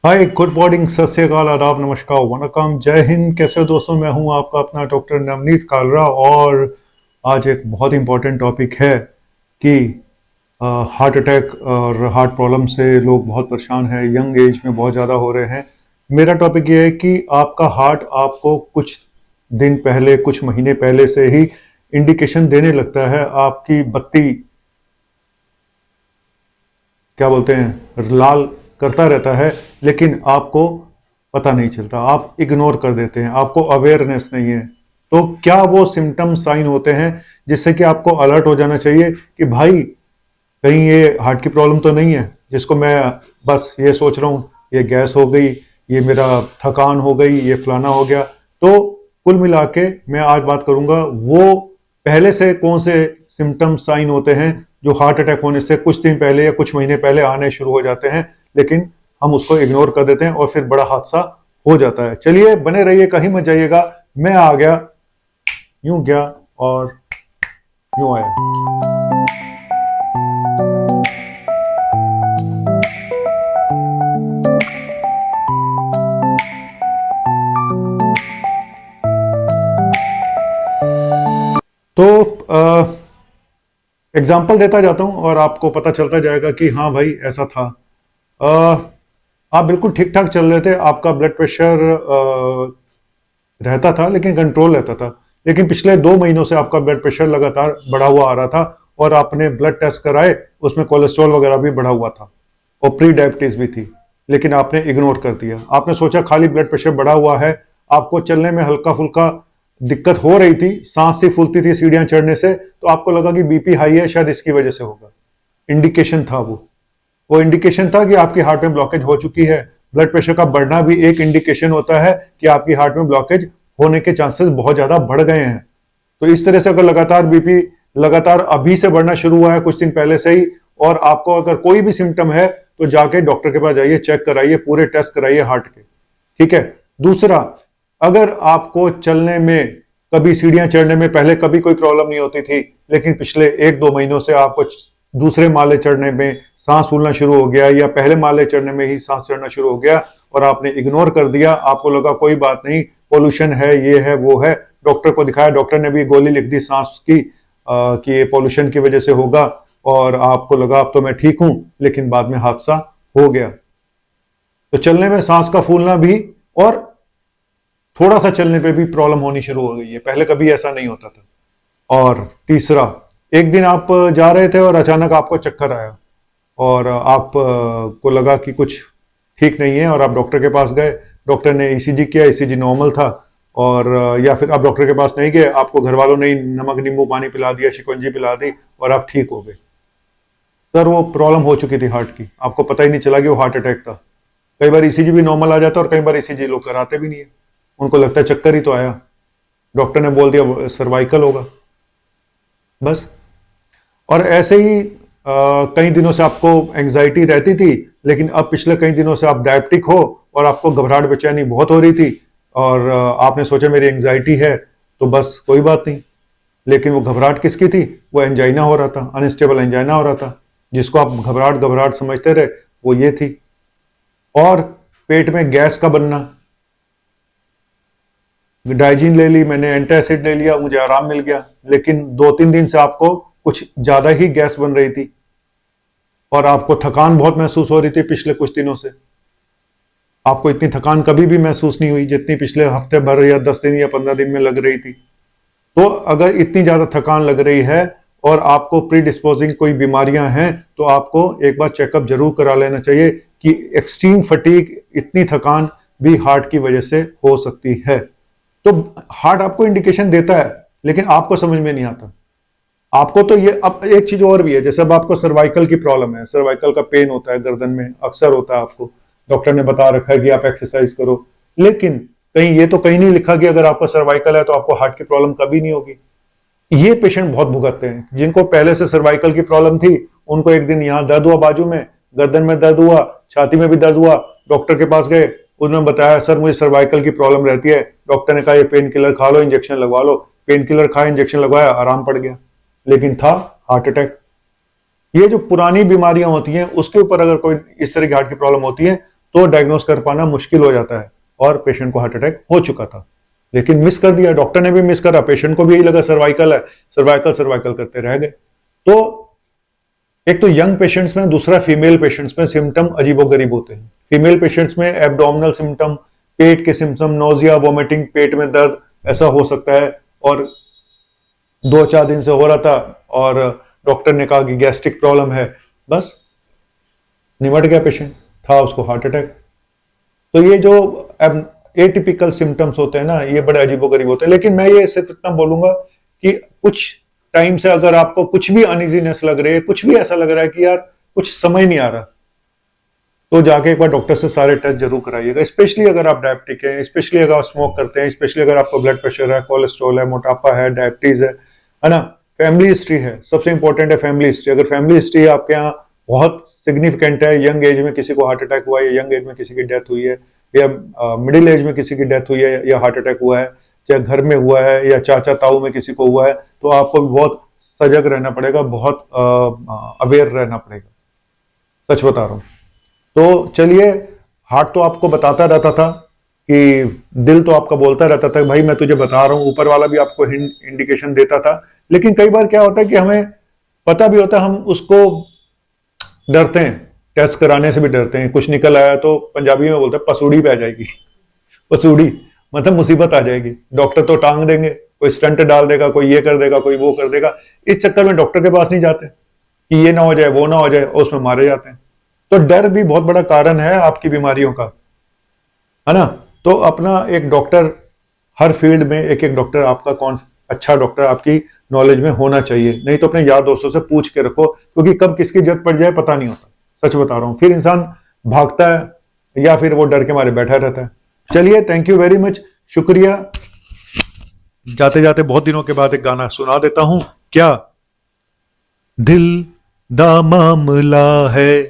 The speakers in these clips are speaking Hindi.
हाय, गुड मॉर्निंग, सत श्री अकाल, आदाब, नमस्कार, वनकम, जय हिंद। कैसे हो दोस्तों? मैं हूं आपका अपना डॉक्टर नवनीत कालरा। और आज एक बहुत इंपॉर्टेंट टॉपिक है कि हार्ट अटैक और हार्ट प्रॉब्लम से लोग बहुत परेशान हैं, यंग एज में बहुत ज़्यादा हो रहे हैं। मेरा टॉपिक ये है कि आपका हार्ट आपको कुछ दिन पहले, कुछ महीने पहले से ही इंडिकेशन देने लगता है। आपकी बत्ती, क्या बोलते हैं, लाल करता रहता है, लेकिन आपको पता नहीं चलता, आप इग्नोर कर देते हैं, आपको अवेयरनेस नहीं है। तो क्या वो सिम्टम साइन होते हैं जिससे कि आपको अलर्ट हो जाना चाहिए कि भाई कहीं ये हार्ट की प्रॉब्लम तो नहीं है, जिसको मैं बस ये सोच रहा हूँ ये गैस हो गई, ये मेरा थकान हो गई, ये फलाना हो गया। तो कुल मिला के मैं आज बात करूंगा वो पहले से कौन से सिम्टम साइन होते हैं जो हार्ट अटैक होने से कुछ दिन पहले या कुछ महीने पहले आने शुरू हो जाते हैं, लेकिन हम उसको इग्नोर कर देते हैं और फिर बड़ा हादसा हो जाता है। चलिए, बने रहिए, कहीं मत जाइएगा। मैं आ गया, यूं गया और यूं आया। तो एग्जाम्पल देता जाता हूं और आपको पता चलता जाएगा कि हाँ भाई ऐसा था। अ, आप बिल्कुल ठीक ठाक चल रहे थे, आपका ब्लड प्रेशर रहता था लेकिन कंट्रोल रहता था। लेकिन पिछले 2 महीनों से आपका ब्लड प्रेशर लगातार बढ़ा हुआ आ रहा था और आपने ब्लड टेस्ट कराए, उसमें कोलेस्ट्रॉल वगैरह भी बढ़ा हुआ था और प्री डायबिटीज भी थी, लेकिन आपने इग्नोर कर दिया। आपने सोचा खाली ब्लड प्रेशर बढ़ा हुआ है, आपको चलने में हल्का फुल्का दिक्कत हो रही थी, सांस सी फूलती थी सीढ़ियां चढ़ने से, तो आपको लगा कि बीपी हाई है, शायद इसकी वजह से होगा। इंडिकेशन था वो इंडिकेशन था कि आपकी हार्ट में ब्लॉकेज हो चुकी है। ब्लड प्रेशर का बढ़ना भी एक इंडिकेशन होता है कि आपकी हार्ट में ब्लॉकेज होने के चांसेस बहुत ज्यादा बढ़ गए हैं। तो इस तरह से अगर लगातार बीपी लगातार अभी से बढ़ना शुरू हुआ है, कुछ दिन पहले से ही, और आपको अगर कोई भी सिम्टम है, तो जाके डॉक्टर के पास जाइए, चेक कराइए, पूरे टेस्ट कराइए हार्ट के। ठीक है। दूसरा, अगर आपको चलने में, कभी सीढ़ियां चढ़ने में पहले कभी कोई प्रॉब्लम नहीं होती थी, लेकिन पिछले 1-2 महीनों से आपको दूसरे माले चढ़ने में सांस फूलना शुरू हो गया, या पहले माले चढ़ने में ही सांस चढ़ना शुरू हो गया और आपने इग्नोर कर दिया, आपको लगा कोई बात नहीं, पोल्यूशन है, ये है, वो है, डॉक्टर को दिखाया, डॉक्टर ने भी गोली लिख दी सांस की कि ये पोल्यूशन की वजह से होगा, और आपको लगा अब तो मैं ठीक हूं, लेकिन बाद में हादसा हो गया। तो चलने में सांस का फूलना भी, और थोड़ा सा चलने पे भी प्रॉब्लम होनी शुरू हो गई है, पहले कभी ऐसा नहीं होता था। और तीसरा, एक दिन आप जा रहे थे और अचानक आपको चक्कर आया और आप को लगा कि कुछ ठीक नहीं है, और आप डॉक्टर के पास गए, डॉक्टर ने ईसीजी किया, ईसीजी नॉर्मल था, और या फिर आप डॉक्टर के पास नहीं गए, आपको घर वालों ने नमक नींबू पानी पिला दिया, शिकंजी पिला दी, और आप ठीक हो गए। सर, वो प्रॉब्लम हो चुकी थी हार्ट की, आपको पता ही नहीं चला कि वो हार्ट अटैक था। कई बार ईसीजी भी नॉर्मल आ जाता है और कई बार ईसीजी लोग कराते भी नहीं है, उनको लगता है चक्कर ही तो आया, डॉक्टर ने बोल दिया सर्वाइकल होगा, बस। और ऐसे ही कई दिनों से आपको एंजाइटी रहती थी, लेकिन अब पिछले कई दिनों से आप डायबिटिक हो और आपको घबराहट बेचैनी बहुत हो रही थी, और आपने सोचा मेरी एंजाइटी है तो बस कोई बात नहीं, लेकिन वो घबराहट किसकी थी? वो एंजाइना हो रहा था, अनस्टेबल एंजाइना हो रहा था, जिसको आप घबराहट घबराहट समझते रहे, वो ये थी। और पेट में गैस का बनना, डाइजीन ले ली मैंने, एंटासिड ले लिया, मुझे आराम मिल गया, लेकिन 2-3 दिन से आपको कुछ ज्यादा ही गैस बन रही थी और आपको थकान बहुत महसूस हो रही थी पिछले कुछ दिनों से। आपको इतनी थकान कभी भी महसूस नहीं हुई जितनी पिछले हफ्ते भर या 10 दिन या 15 दिन में लग रही थी। तो अगर इतनी ज्यादा थकान लग रही है और आपको प्री डिस्पोजिंग कोई बीमारियां हैं, तो आपको एक बार चेकअप जरूर करा लेना चाहिए कि एक्सट्रीम फटीग, इतनी थकान भी हार्ट की वजह से हो सकती है। तो हार्ट आपको इंडिकेशन देता है, लेकिन आपको समझ में नहीं आता। आपको तो ये, अब एक चीज और भी है, जैसे अब आपको सर्वाइकल की प्रॉब्लम है, सर्वाइकल का पेन होता है, गर्दन में अक्सर होता है, आपको डॉक्टर ने बता रखा है कि आप एक्सरसाइज करो, लेकिन कहीं ये तो कहीं नहीं लिखा कि अगर आपको सर्वाइकल है तो आपको हार्ट की प्रॉब्लम कभी नहीं होगी। ये पेशेंट बहुत भुगतते हैं, जिनको पहले से सर्वाइकल की प्रॉब्लम थी, उनको एक दिन यहाँ दर्द हुआ, बाजू में, गर्दन में दर्द हुआ, छाती में भी दर्द हुआ, डॉक्टर के पास गए, उन्होंने बताया सर मुझे सर्वाइकल की प्रॉब्लम रहती है, डॉक्टर ने कहा ये पेन किलर खा लो, इंजेक्शन लगवा लो, पेन किलर खाया, इंजेक्शन लगवाया, आराम पड़ गया, लेकिन था हार्ट अटैक। ये जो पुरानी बीमारियां होती हैं उसके ऊपर अगर कोई इस तरह की हार्ट की प्रॉब्लम होती है, तो डायग्नोस कर पाना मुश्किल हो जाता है और पेशेंट को हार्ट अटैक हो चुका था। लेकिन मिस कर दिया, डॉक्टर ने भी मिस करा, पेशेंट को भी यही लगा सर्वाइकल है, सर्वाइकल सर्वाइकल करते रह गए। तो एक तो यंग पेशेंट्स में, दूसरा फीमेल पेशेंट्स में सिम्टम अजीबोगरीब होते हैं। फीमेल पेशेंट्स में एब्डोमिनल सिम्टम, पेट के सिम्टम, नोजिया, वोमिटिंग, पेट में दर्द ऐसा हो सकता है, और 2-4 दिन से हो रहा था और डॉक्टर ने कहा कि गैस्ट्रिक प्रॉब्लम है, बस निमट गया पेशेंट, था उसको हार्ट अटैक। तो ये जो एटिपिकल सिम्टम्स होते हैं ना, ये बड़े अजीबोगरीब होते हैं। लेकिन मैं ये सिर्फ इतना बोलूंगा कि कुछ टाइम से अगर आपको कुछ भी अनइजीनेस लग रही है, कुछ भी ऐसा लग रहा है कि यार कुछ समझ नहीं आ रहा, तो जाके एक बार डॉक्टर से सारे टेस्ट जरूर कराइएगा। स्पेशली अगर आप डायबिटिक हैं, स्पेशली अगर आप स्मोक करते हैं, स्पेशली अगर आपका ब्लड प्रेशर है, कोलेस्ट्रॉल है, मोटापा है, डायबिटीज है ना, फैमिली हिस्ट्री है, सबसे इंपॉर्टेंट है फैमिली हिस्ट्री। अगर फैमिली हिस्ट्री आपके यहाँ बहुत सिग्निफिकेंट है, यंग एज में किसी को हार्ट अटैक हुआ है, यंग एज में किसी की डेथ हुई है, या मिडिल एज में किसी की डेथ हुई है या हार्ट अटैक हुआ है, चाहे घर में हुआ है या चाचा ताऊ में किसी को हुआ है, तो आपको बहुत सजग रहना पड़ेगा, बहुत अवेयर रहना पड़ेगा, सच बता रहा हूं। तो चलिए, हार्ट तो आपको बताता रहता था कि दिल तो आपका बोलता रहता था भाई मैं तुझे बता रहा हूं, ऊपर वाला भी आपको इंडिकेशन देता था। लेकिन कई बार क्या होता है कि हमें पता भी होता है, हम उसको डरते हैं, टेस्ट कराने से भी डरते हैं। कुछ निकल आया तो पंजाबी में बोलते हैं पसूड़ी पे आ जाएगी, पसूड़ी मतलब मुसीबत आ जाएगी, डॉक्टर तो टांग देंगे, कोई स्टंट डाल देगा, कोई ये कर देगा, कोई वो कर देगा। इस चक्कर में डॉक्टर के पास नहीं जाते कि ये ना हो जाए, वो ना हो जाए, और उसमें मारे जाते हैं। तो डर भी बहुत बड़ा कारण है आपकी बीमारियों का, है ना। तो अपना एक डॉक्टर, हर फील्ड में एक एक डॉक्टर आपका कौन अच्छा डॉक्टर आपकी नॉलेज में होना चाहिए। नहीं तो अपने यार दोस्तों से पूछ के रखो, क्योंकि कब किसकी जरूरत पड़ जाए पता नहीं होता, सच बता रहा हूं। फिर इंसान भागता है या फिर वो डर के मारे बैठा रहता है। चलिए, थैंक यू वेरी मच, शुक्रिया। जाते जाते बहुत दिनों के बाद एक गाना सुना देता हूं। क्या दिल दा मामला है,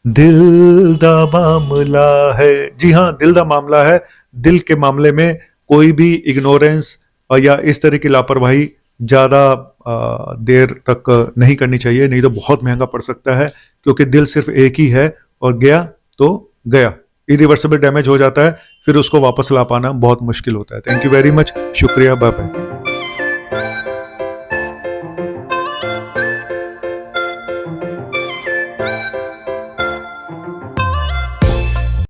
दिल दा मामला है। जी हां, दिल दा मामला है। दिल के मामले में कोई भी इग्नोरेंस या इस तरह की लापरवाही ज्यादा देर तक नहीं करनी चाहिए, नहीं तो बहुत महंगा पड़ सकता है। क्योंकि दिल सिर्फ एक ही है और गया तो गया, इरिवर्सिबल डैमेज हो जाता है, फिर उसको वापस ला पाना बहुत मुश्किल होता है। थैंक यू वेरी मच, शुक्रिया, बाय बाय।